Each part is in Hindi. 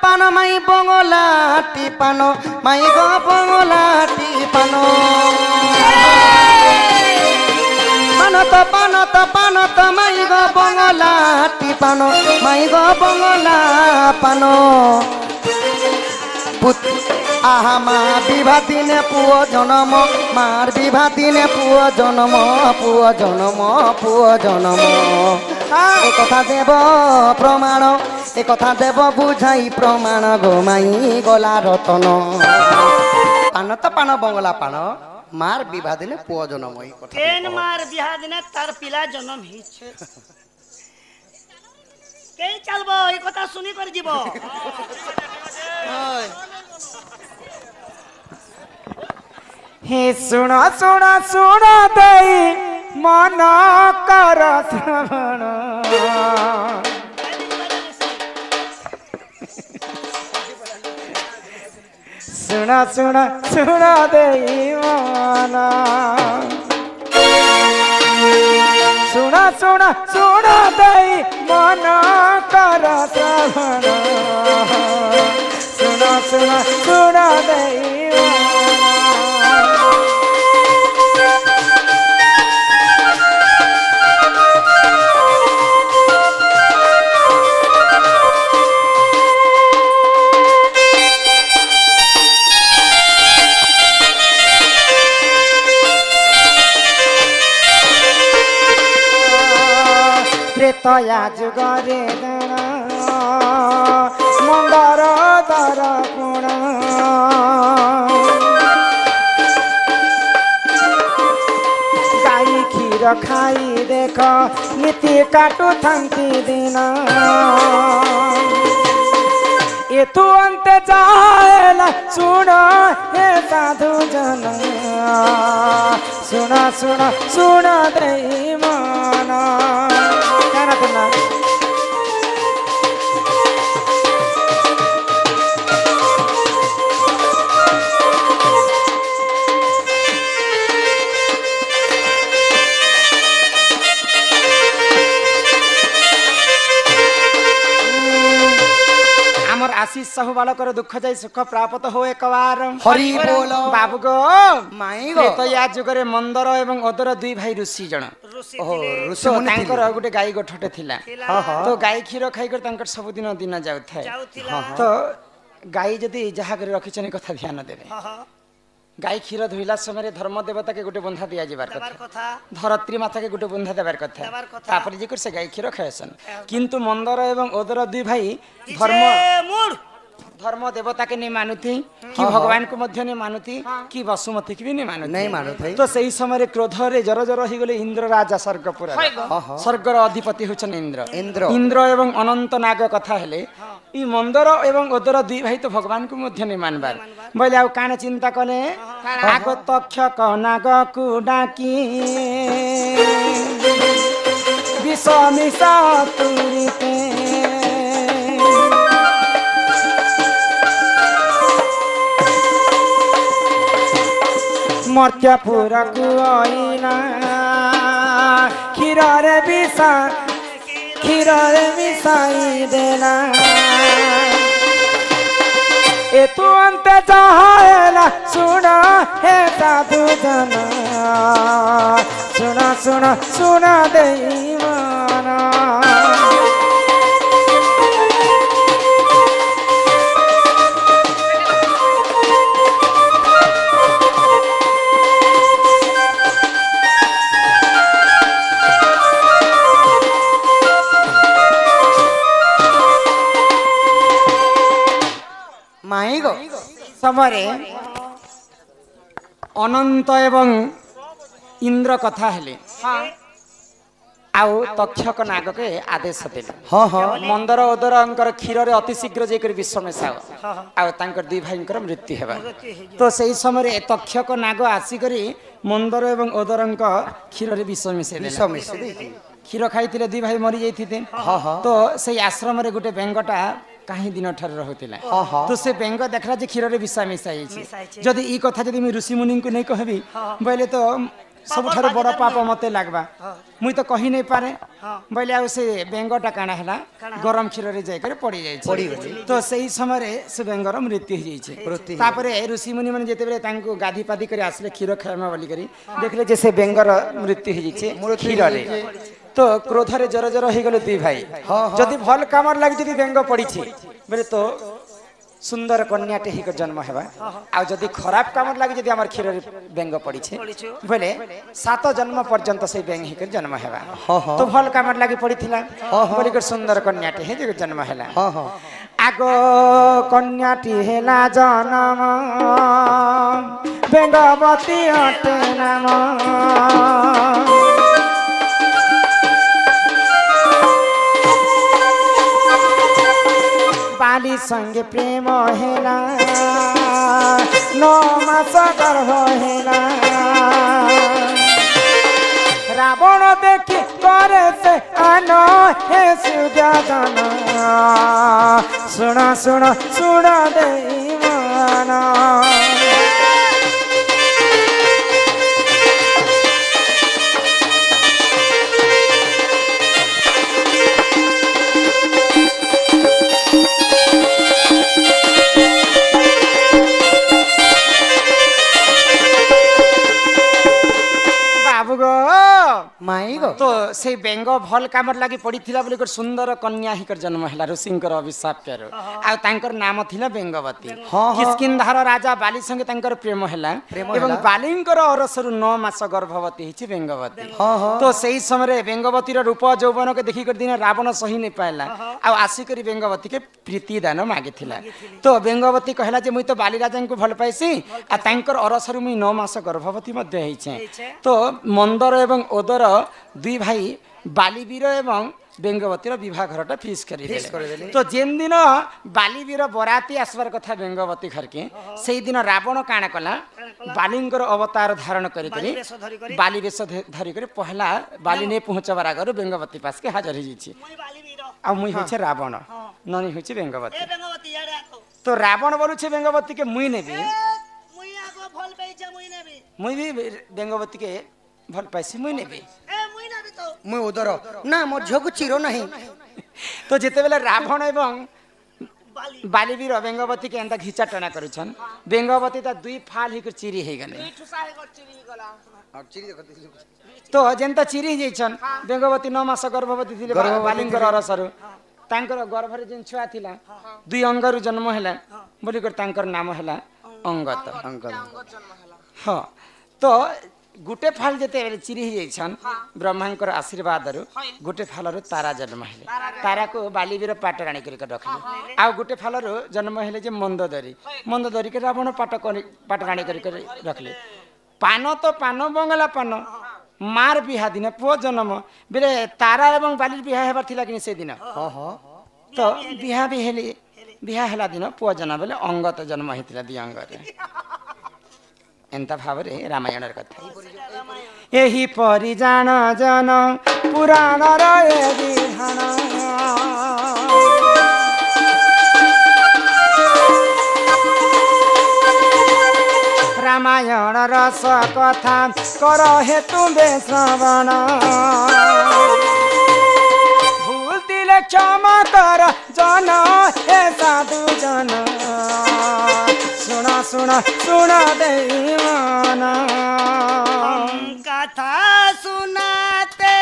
পান মাই বঙলাটি পান মাই গো বঙলাটি পান পানত মাই গো বঙলাটি পান মাই গো বঙলা পান আহা মা বিভা দিনে পুয় জনম মার বিভা দিনে পুয় জনম এ কথা দেব প্রমাণ এ কথা দেব বুঝাই প্রমাণ গো মাই গলা রতন পান তো পান বঙ্গলা পান মার বিভা দিনে পুয় জনম এই কথা কেন মার বিভা দিনে তার পিলা জন্ম হইছে কেই চলবো এই কথা শুনি করে যাব হে শুণ দেই মন কর শ্রবণ শুণ দেই মন শুণ দেই মন কর শ্রবণ শুণ দেই ত্রেতয়া যুগরে মন্দর দর গুণ গাই ক্ষীর খাই দেখ নীতি কাটুথাନ୍ତି দিন এতু অন্তে যায়লা শুণ হে সাধু জন শুণ দেই মন না आशीष साहू बालकर दुख जाई सुख प्राप्त हो एक बार हरि बोल बाबू गो माई गो तो या जुगरे मंदर एवं ओदर दुई भाई ऋषि जण ऋषि तांकर गोटे गाई गोठटे थिला तो गाई क्षीर खाई कर तांकर सब दिन दिन जाउथाय तो गाई जदी जहा कर रखिछन कथा ध्यान देबे गाई क्षीर धोइला समय धर्म देवता के गोटे बंधा दिया जिबार कथा धरत्री माता के गोटे बंधा देबार कथा तापर जे कर से गाई क्षीर खायसन किंतु मंदर एवं ओदर दुई भाई धर्म देवता के नहीं मानुथी कि भगवान को मध्य नहीं मानुथी कि वसुमती की भी नहीं मानुथी तो सही समय क्रोध रे जर ही गले इंद्र राजा स्वर्गपुर स्वर्गर अधिपति होचन इंद्र एवं अनंत नाग कथा हेले ई मंदर एवं ओदर दुई भाई तो भगवान को मध्य नहीं मानबार बोले आउ काने चिंता कले आग तक्षक नाग को डाकी विष मिशा तुरीते मर्त्यपुर कुआईना क्षीर मिसाई देना एतु अंत जायला सुन हे साधु जन सुन देई मन समय अनंत एवं इंद्र कथा हेले आउ तक्षक नाग के आदेश देले मंदर ओदर क्षीर रे अति शीघ्र जेकर विष मिसाओ आउ तांकर दुई भाई मृत्यु हेबा तो सही समय तक्षक नाग आसिकरी मंदर एवं ओदर क्षीर रे विष मिसे क्षीर खाई दुई भाई मरी जाइथिते तो सही आश्रम रे गोटे बेंगटा कहीं दिन ठार रहूला तो से बेंग देखला जे क्षीर रे विष मिसाई जदि ई कथा जदि ऋषि मुनि को नहीं कहबी बोले तो सबुठारु बड़ पाप मते लागबा मुई तो कहि नहीं पारे हाँ। बोले आ से बेंगटा काना हैला गरम क्षीर रे जाय कर पड़ी जाय तो सही समय रे से बेंगर मृत्यु हो जाय तापरे ऋषि मुनि माने जेते बेले तांको गाधी पादी करे आसले क्षीर खायमा बोली करी देखले जे से बेंगर मृत्यु हो जाय क्षीर रे तो क्रोध रे जर जर हे गेले दुई भाई जदी भल कामर लागि जदी बेंग पड़ी छी बोले तो सुंदर कन्याटे ही जन्म हेबा आ जदी खराब काम लागि जदी हमर क्षीर बेंग पड़ी छे बोले 7 जन्म पर्यंत से बेंग ही जन्म हेबा तो भल काम लागि पड़ी थिला बोली कर सुंदर कन्याटे ही जन्म हेला आगो कन्याटी हेला जन्म बेंगवती अटे नाम बाली संगे प्रेम हेला 9 मास गर्भ हेला रावण देखि करे से आनो हे सुजान सुन सुन सुन देई मन माई गो तो से बेंग भल कामर लागि पड़ीथिला बोली कर सुंदर कन्या हिकर जन्म हैला ऋषिंकर अभिशाप केरो आ तांकर नाम थिला बेंगवती किष्किंधार राजा बाली संगे तांकर प्रेम हैला एवं बालींकर अरसरु 9 मास गर्भवती हिची बेंगवती तो सेही समय रे बेंगवती रो रूप यौवन के देखि कर दिन रावण सही नै पाइला आ आसी करी बेंगवती के प्रीति दान मागिथिला तो बेंगवती कहला जे मुई तो बाली राजा को भल पाइसी आ तांकर अरसरु मुई 9 मास गर्भवती मध्ये हिचे तो मंदर एवं ओदर दुई भाई बालीवीर एवं बेंगवतीर विवाह घरटा फिक्स कर तो जेन दिन बालीवीर बराती आसबार कथा बेंगवती घर के से दिन रावण काण कला बालींकर अवतार धारण करी बाली वेश धरी कर पहला बाली ने पहुंचबार आगर बेंगवती पास के हाजर हो जाइए आ मुई होछे रावण ननी होछे बेंगवती तो रावण बोलू छे बेंगवती के मुई नेबी मुई भी बेंगवती के भल पाइसी मुई नेबी मुई उदर ना मो झियो को चिरो नहीं तो जेते बेले रावण एवं बालीवीर बेंगवती के एंता घिचा टना करूछन बेंगवती ता दुई फाल हिक चिरी हे गले तो जेंता चिरी जैछन बेंगवती 9 मास गर्भवती थिले बालिंकर अरसरु तांकर गर्भ रे जेन छुआ थिला दुई अंगरु जन्म हैला बोली कर तांकर नाम हैला अंगत हां तो गुटे फाल जेते चिरी जाइछन ब्रह्मांकर आशीर्वाद गुटे फालर तारा जन्म हेले तारा को बालीवीर पाटराणी कर रखले आ गुटे फालर जन्म हेले जे मंदोदरी के रावण पाटराणी कर रखले पान तो पान बंगला पान मार बिहा दिन पुओ जन्म बेले तारा एवं बाली बिहा हेबार थिला कि से दिन तो बिहा भी हेले बिहा हेला दिन पुओ जन्म बेले अंगत जन्म हेतिला दि अंग रे एंता भाव रे रामायण कथा यही परि जान जन पुराण रे विधान रामायण रस कथा कर हे तुम्बे श्रवण भूल दिले क्षमा कर जन हे साधु जन सुना सुना सुना देवाना कथा सुनाते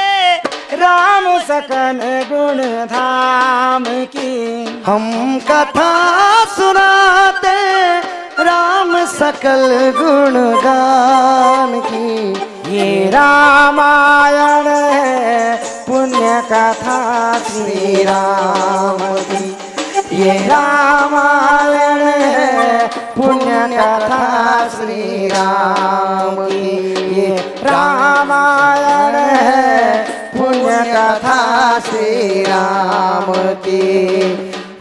राम सकल गुण धाम की हम कथा सुनाते राम सकल गुण गान की ये रामायण है पुण्य कथा श्री राम की ये रामायण है पुण्य कथा श्री राम की ये रामायण है पुण्य कथा श्री राम की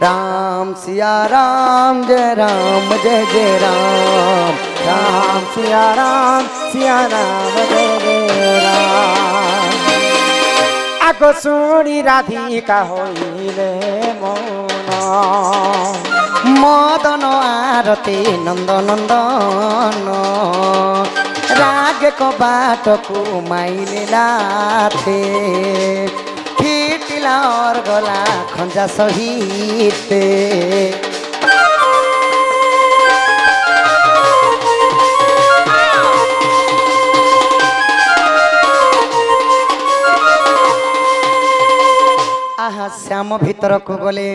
राम सिया राम जय जय राम राम सिया राम जय जय राम आगो सुनी राधिका होइले मौन मदन आरती नंद नंदन राग को बाट को माइले लाथे फिटिला और गला खंजा सहित आहा श्याम भीतर को गले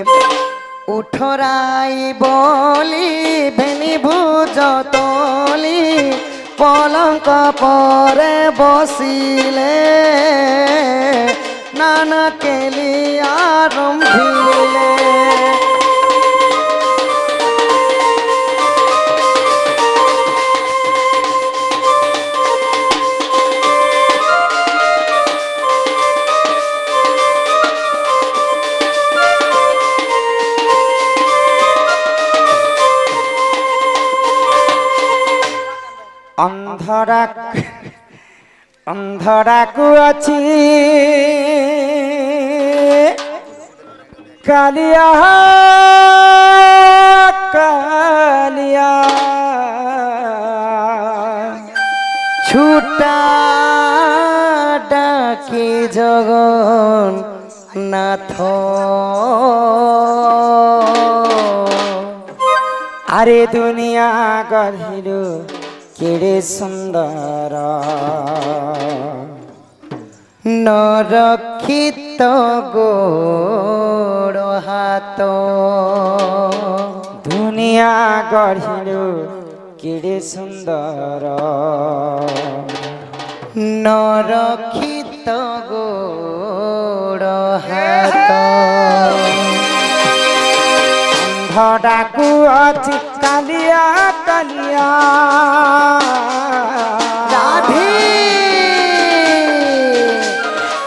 उठराई बोली भेनी भुज तोली पलंक परे बसिले नाना केली आरंभिले अंधराकु अछि कालिया कालिया छूटा डाके जगन नाथ अरे दुनिया गढ़िलु केड़े सुंदर नरक्षित गोड़ हाथ दुनिया गढ़िलु केड़े सुंदर नरक्षित गोड़ हाथ अंधडाकु अछि कालिया कालिया राधे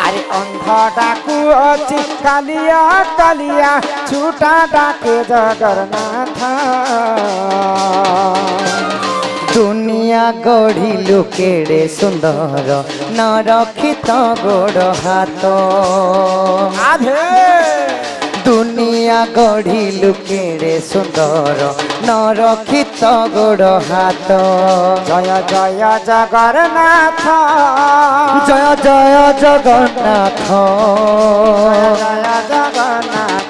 अरे अंधडाकु अछि कालिया कालिया छूटा डाके जगन्नाथ दुनिया गढ़िलु केड़े सुंदर नरक्षित गोड़ हाथ आधे दुनिया गढ़िलु केड़े सुंदर नरक्षित गोड़ हाथ जय जय जगन्नाथ जय जय जगन्नाथ जय जय जगन्नाथ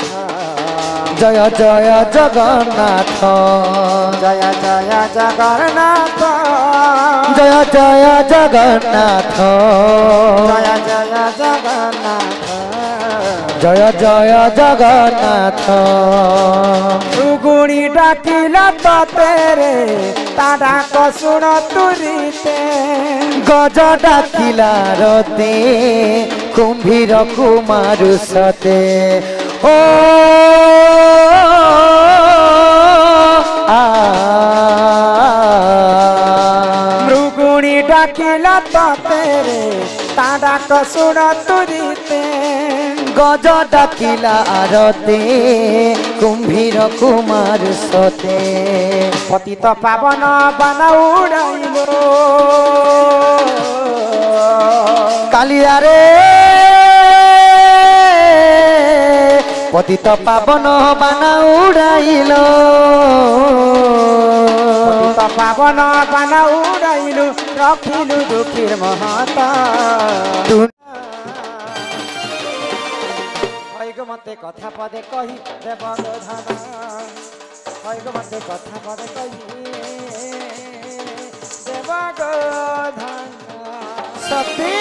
जय जय जगन्नाथ जय जय जगन्नाथ जय जय जगन्नाथ जय जय जगन्नाथ जय जय जगन्नाथ सुगुणी डाकिला तो तेरे ताडा को सुन तुरीते गज डाकिला रते कुंभीर कुमारु सते ओ मृगुणी डाकिला तो तेरे ताडा को सुन तुरीते गज डाकिला आरते कुंभीर कुमार सते पतित पावन बन उड़ाइलो कालिया रे पतित पावन बाना उड़ाइलो पतित पावन बन उड़ाइलो रखिलु दुखीर महता मते कथा पदे कही देव गोधन मते कथा पदे कही देव गोधन सती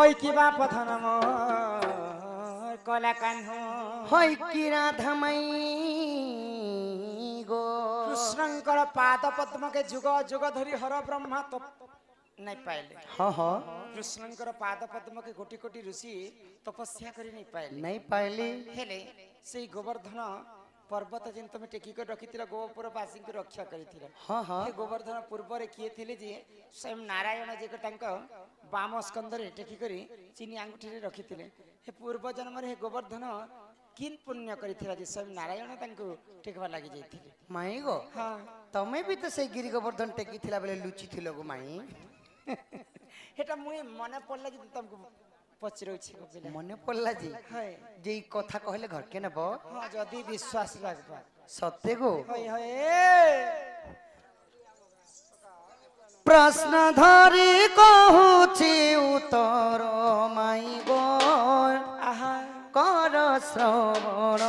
होई किबा पथन कला कान्हो होई कि राधामई गो कृष्णंकर पाद पद्म के जुग जुग धरी हर ब्रह्मा तो नहीं पाइले हाँ हाँ कृष्णंकर पाद पद्म के कोटि कोटि ऋषि तपस्या करी नहीं पाइले नहीं पाइली हेले से गोवर्धन पर्वत जिन तुम टेकी कर रखी गोपुर बासी को रक्षा कर हाँ हाँ गोवर्धन पूर्व किए थे जे स्वयं नारायण जी बाम स्कंद टेकी कर चीनी आंगुठी रखी हे पूर्व जन्म हे गोवर्धन किन पुण्य कर स्वयं नारायण टेकवा लगी जाइए माई गो हाँ तमें भी तो से गिरी गोवर्धन टेकी थिला बेले लुचि थिलो गो माई हेटा मुई मन पड़ला जे तुमको पचरौछि गो पिला मने पड़ला जी हाय जे ई कथा कहले घर के नेबो हां जदी विश्वास राखबा सत्य गो हाय हाय प्रश्न धरी कहूची उत्तर माई गो आहा कर श्रवण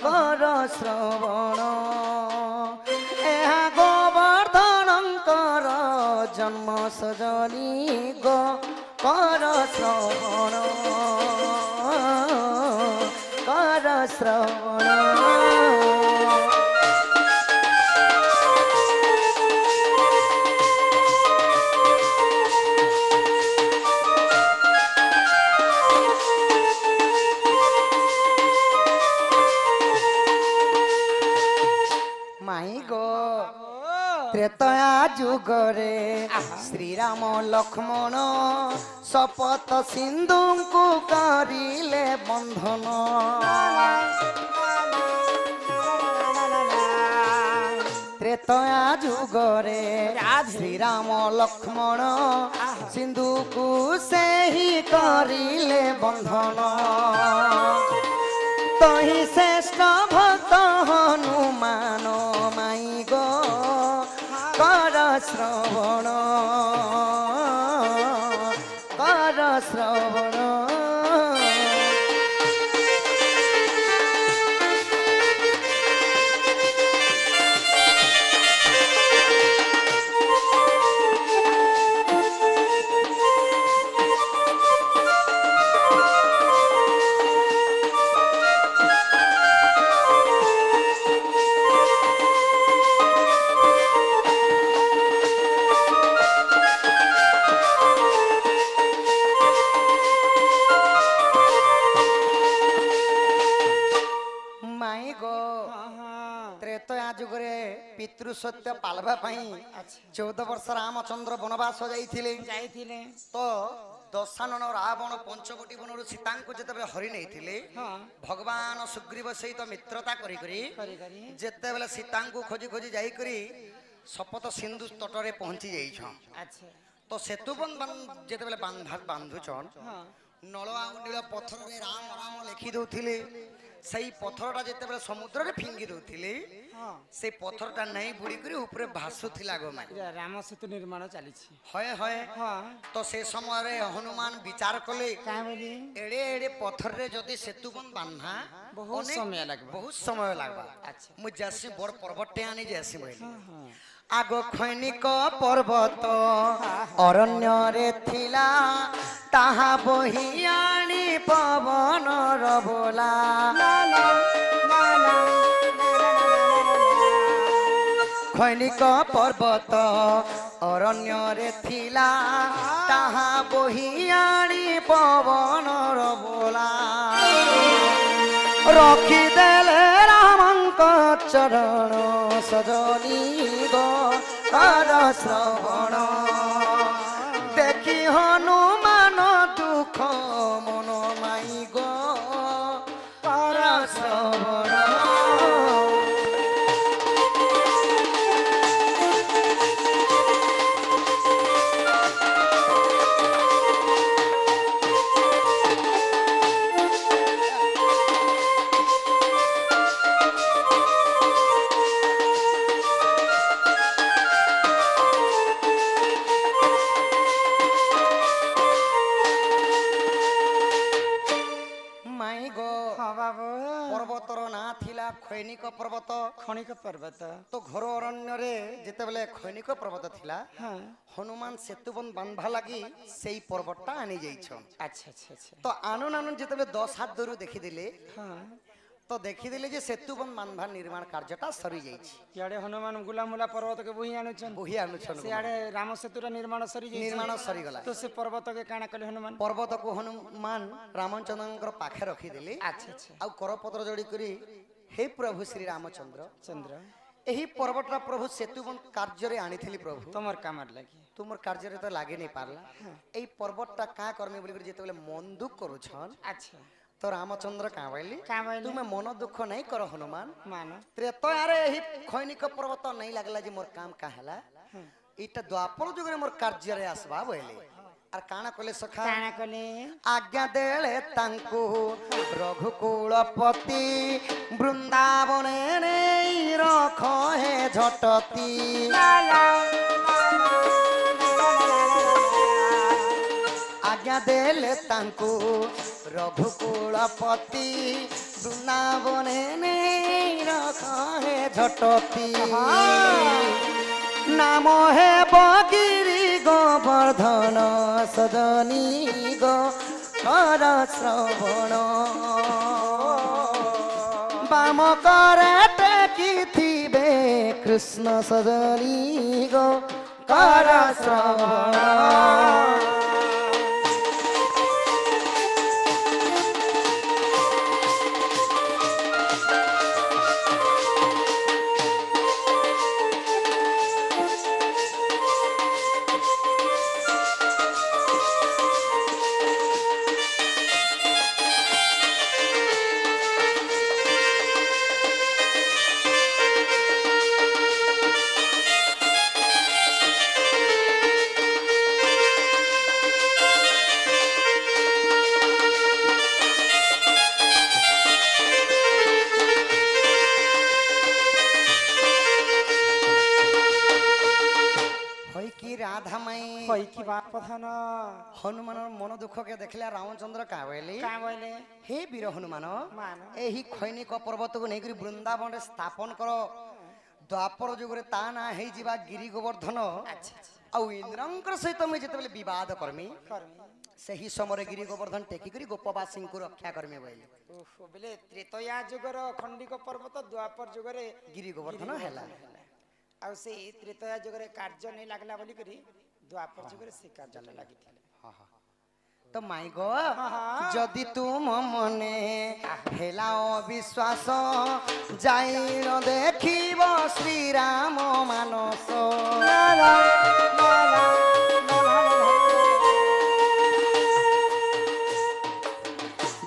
कर श्रवण ଏହା ଗୋବର୍ଦ୍ଧନଙ୍କର ଜନ୍ମ ସଜନି ଗो कर ଶ୍ରବଣ कर ଶ୍ରବଣ त्रेतया जुगरे श्रीराम लक्ष्मण शपथ सिंधु को करिले बंधन त्रेतया जुगरे श्रीराम लक्ष्मण सिंधु को से ही करिले बंधन तही श्रेष्ठ भक्त हनुमान माई गो कर श्रवण कर श्रवण पितृ सत्य पालवा 14 वर्ष रामचंद्र वनवास जाइथिले तो दशानन रावण पंचवटी वन सीता को जिते हरि नहीं भगवान सुग्रीव सहित मित्रता जिते बेले सीता को खोजी खोजी जाइकरी शपथ सिंधु तटरे पहुंची जाइछन तो सेतुबंध जिते बेले बांधुचन नल नील पत्थर राम राम लिखि दौथिले सही पत्थरटा जिते बेले समुद्र रे फिंगी दौथिले से पत्थरटा नहीं बुड़ी करी ऊपर भासुथिला गो माई राम सेतु निर्माण चली हय हय तो से समय रे हनुमान विचार कले एड़े एड़े पत्थर रे जदी सेतुबंध बांधा बहुत समय लागबा अच्छा मु जासी बड़ पर्वतटे आनी जासी मोइली आगो खैनिक पर्वत अरण्य रे थिला ताहा बही आनी पवन रबोला खैनिक पर्वत अरण्य रे थिला ताहा बही आनी पवन रबोला रखी देले रामंक चरण सजनी गो कर श्रवण देखी हनुमान दुख मन माई गो कर श्रवण खैनिक पर्वत खनिक पर्वत तो घर अरण्य रे जिते बेले खैनिक पर्वत थिला हनुमान सेतुबंध बांधवा लगी सेई पर्वतटा आनी जाइछन अच्छा अच्छा अच्छा तो आनन आनन जिते बेले 10 हाथ दूर देखि दिले तो देखिदेले जे सेतु बंध बांधवा निर्माण कार्यटा सरी जाइछि इआडे हनुमान गुलामुला पर्वत के बोही आनुछन बोही आनुछन सिआडे राम सेतुर निर्माण सरी जाइछि निर्माण सरी गला तो से पर्वत के काना कले हनुमान पर्वत को हनुमान रामचंद्रंकर पाखे रखी देले अच्छा अच्छा आ करपत्र जोड़ी करी हे प्रभु श्री रामचंद्र चंद्र एही पर्वतटा प्रभु सेतु बंध कार्य रे आनिथिली प्रभु तमर कामर लागी तुमर कार्य रे तो लागे नहीं पारला एही पर्वतटा का करमे बोली जेते बेले मन दुख करूछन अच्छा तो रामचंद्र का बोली कावैली तुम्हें मन दुख नहीं करो हनुमान मान त्रेतयारे एही खैनिक पर्वत नहीं लागला जे मोर काम का हला इटा द्वापर जुग रे मोर कार्य रे आसबा बोले आर काना कले सखा काना कले आज्ञा देले तांकु रघुकुलपति वृंदावने नहीं रख हे झटती आज्ञा देले तांकु रघुकुलपति वृंदावने नहीं रख हे झटती नाम हे बगिरी गोवर्धन सजनी गो कर श्रवण बाम करे टेकिथिबे कृष्ण सजनी गो कर श्रवण कोई की बात पथन हनुमान मन दुख के देखले रामचंद्र का बोले हे वीर हनुमान मान एही खैनिक पर्वत को नहीं वृंदावन रे स्थापन करो द्वापर जुग रे ता ना हे जीवा गिरि गोवर्धन आ इंद्रंकर सहित मैं जेते बेले विवाद करमी सही समय गिरि गोवर्धन टेकी करी गोपवासी को रक्षा करमी बोले ओहो बेले त्रेतया जुगर खंडिक पर्वत द्वापर जुगरे गिरि गोवर्धन हैला आ से त्रेतया जुगरे कार्य नहीं लागला बोली करी द्वापर जुगरे से कार्य लागि थिले हां हां तो माई गो जदि तुम मने हेला विश्वास जाई न देखिब श्री राम मानस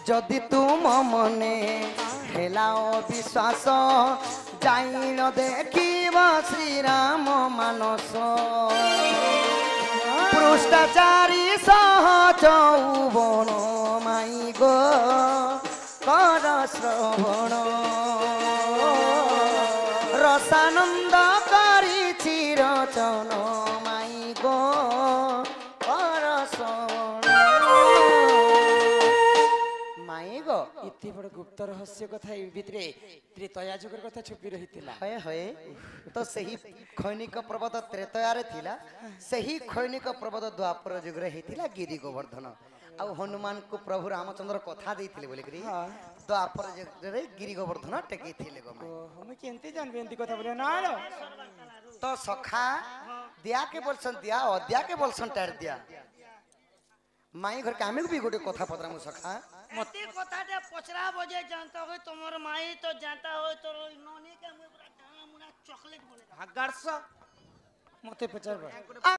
जदि तुम मने हेला विश्वास जाई न देखिब श्री राम मानस पृष्ठाचारी सहज चौवन माई गो कर श्रवण रसानंद करी चिरचन माई गो कर श्रवण माई गो इति बड़ गुप्त रहस्य कथा भितरे त्रेतया जुगर कथा छुपी रहितिला हय हय तो सही खैनिक पर्वत त्रेतया रे थिला सही खैनिक पर्वत द्वापर जुग रे हेतिला गिरि गोवर्धन आ हनुमान को प्रभु रामचंद्र कथा देथिले बोले करी द्वापर जुग रे गिरि गोवर्धन टेकी थिले गो हम केनते जानबे एंती कथा बोले ना तो सखा दिया के बोलसन दिया अद्या के बोलसन टार दिया माई घर के आमे भी गोटे कथा पतरा मु सखा मते कथाटे पचरा बजे जानता हो तमर माई तो जानता हो तोर नोनी के मुरा चॉकलेट बोले हगारस मते पचार